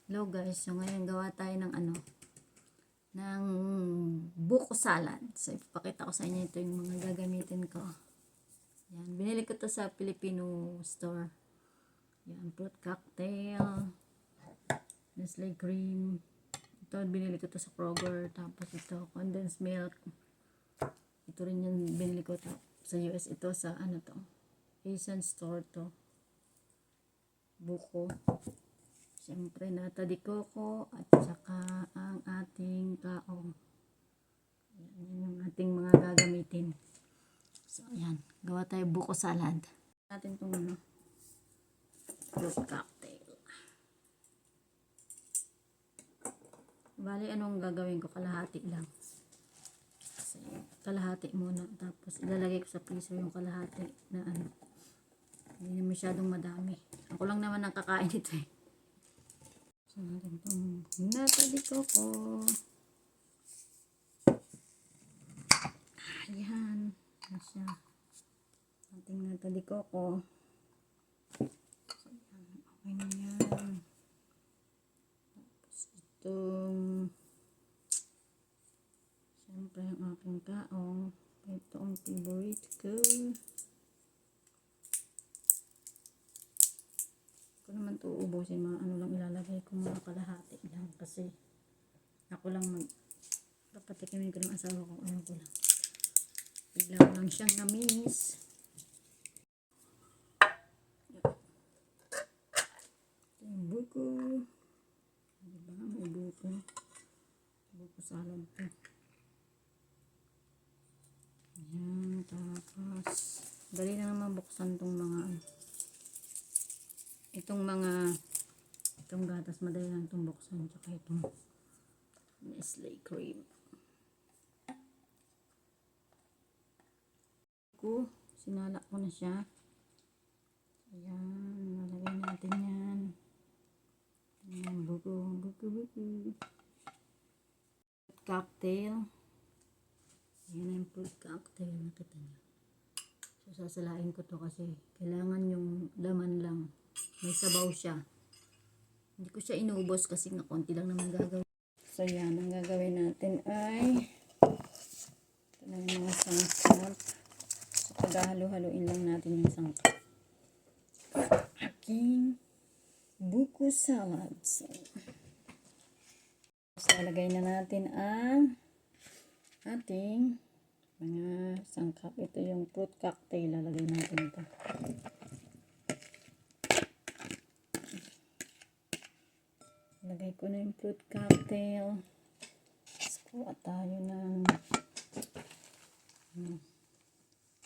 Hello guys, so ngayon gawa tayo ng ng buko salad. So ipapakita ko sa inyo ito yung mga gagamitin ko. Yan, binili ko to sa Filipino store. Yan, fruit cocktail, Nestle cream. Ito binili ko to sa Kroger. Tapos ito, condensed milk. Ito rin yung binili ko to sa US. Ito sa Asian store to. Buko. Siyempre, nata de coco at saka ang ating kaong. Yan yung ating mga gagamitin. So, ayan. Gawa tayo buko salad. Natin itong fruit cocktail. Bali, anong gagawin ko? Kalahati lang. Kasi, kalahati muna. Tapos, ilalagay ko sa piso yung kalahati na Hindi na masyadong madami. Ako lang naman ang kakain ito eh. So, natin itong nata de coco. Ayan. Ayan siya. Ating nata de coco. So, ayan. Okay na yan. Tapos itong siyempre ang aking kaong. Ito ang favorite ko. Ko naman ito uubusin, mga lang ilalagay ko, mga kalahati lang kasi ako lang papatikimin ko ng asawa ko, ko lang bigla ko lang siyang na-miss. Yung buko, diba may buko salad to. Ayan, tapos dali na naman buksan tong itong gatas, madali lang itong buksan, tsaka itong Nestle cream. Sinala ko na siya. Ayan, nalagay natin yan. Ayan, buko. Cocktail. Ayan yung fruit cocktail, nakita niyo. So, sasalain ko to kasi kailangan yung laman lang. May sabaw siya. Hindi ko siya inuubos kasi nga konti lang naman gagawin. So, yan. Ang gagawin natin ay ito na yung mga sangkap. So, paghahalo-haluin lang natin yung sangkap. Aking buko salad. So, lalagay na natin ang ating mga sangkap. Ito yung fruit cocktail. Lalagay natin ito. Lagay ko na yung fruit cocktail. Tapos kuha tayo ng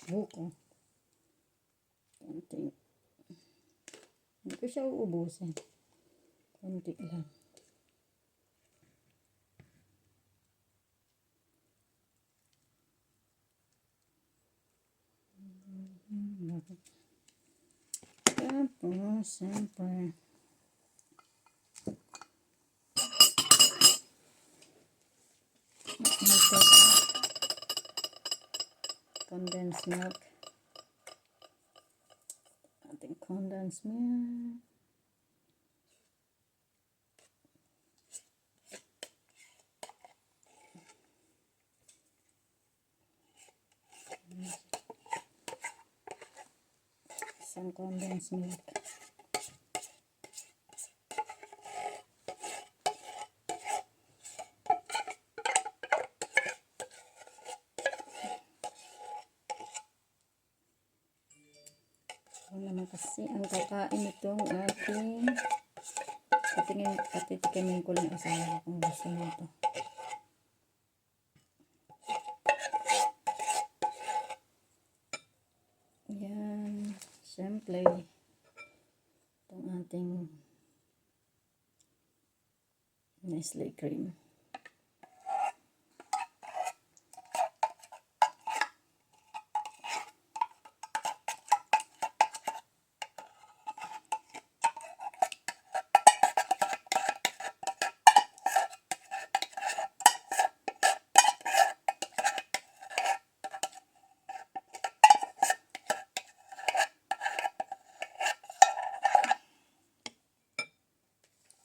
buko. Konti. Hindi ko siya uubusin. Konti lang. Tapos, siyempre, condensed milk. Ating condensed milk. Isang condensed milk. Naman kasi ang kakain itong ating patitikimin ko lang asawa kung gusto nito. Yan, siyempre itong ating Nestle cream.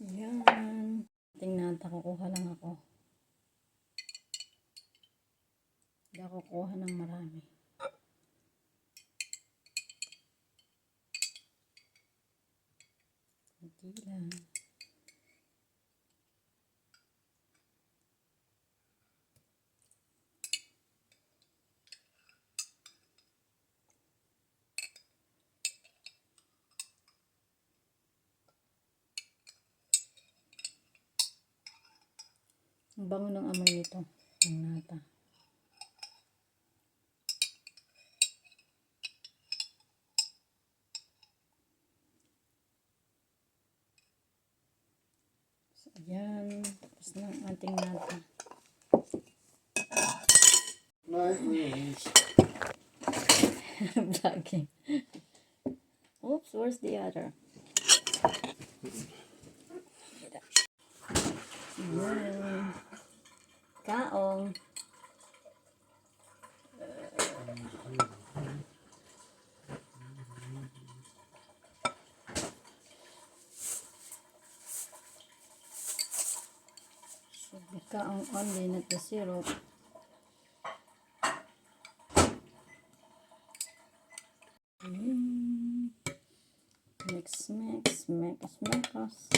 Yan. Hindi ako kuha ng marami. Kunti lang. Ang bango ng amoy nito. Ng nata. So, ayan. Tapos na ang ating nata. Vlogging. Oops, where's the other? Ayan. Kaong. Kaong only, not the syrup. Mix, mix, mix, mix.